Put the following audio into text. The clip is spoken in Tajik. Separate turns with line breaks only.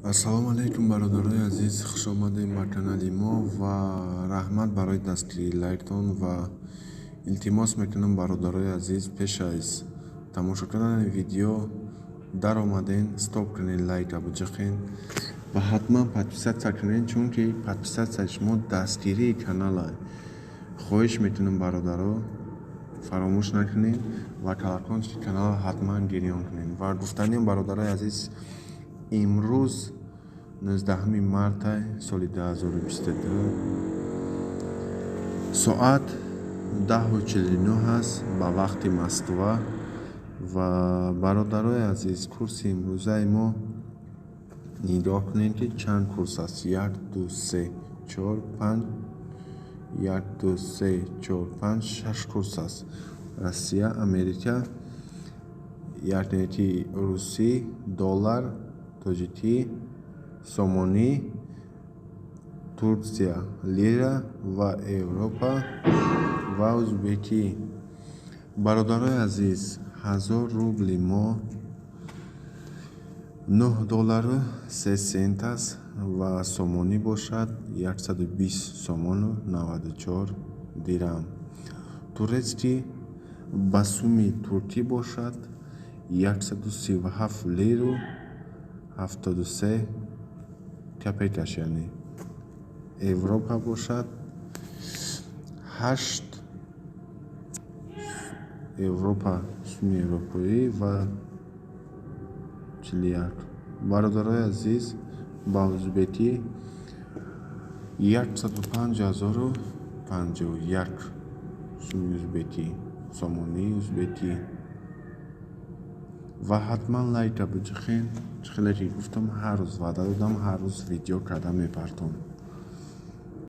ассалому алайкум бародарои азиз, хушомадем ба канали мо ва раҳмат барои дастгирии лайктон ва илтимос мекунам бародарои азиз, пеш аз тамошо кардани видео даромаден стоп кунед, лайка биҷиқен ва ҳатман подписатсия кунед, чунки подписатсияи шумо дастгирии канала. хоҳиш мекунам бародаро, фаромӯш накунед ва колокольчики канала ҳатман гирён кунед. Ва гуфтаниям бародарои азиз, имрӯз 19 марта соли 2022 соат 10:49 аст ба вақти Москва. ва бародарои азиз, курси имрӯзаи мо нигоҳ кунед ки чанд курс аст. 1 2 3 4 5 1 2 3 4 5 6 курс аст. Россия, Америка, якнети русӣ, доллар, тоҷикӣ, сомонӣ, Турсия, лира ва Европа ва ӯзбекӣ. бародарои азиз, 1000 рубли мо $9.03 аст ва сомонӣ бошад 120 сомону 94 дирам. турецкӣ ба сумми туркӣ бошад 137 лиру 73 копейкаш, яъне Европа бошад 8 Европа, сумми европоӣ ва 41. бародарои азиз, ба ӯзбекӣ 105,051 сумми ӯзбекӣ, сомонии ӯзбекӣ. ва ҳатман лайка биҷиқен. хеле ки гуфтам, ҳар рӯз ваъда додам, ҳар рӯз видео карда мепартом.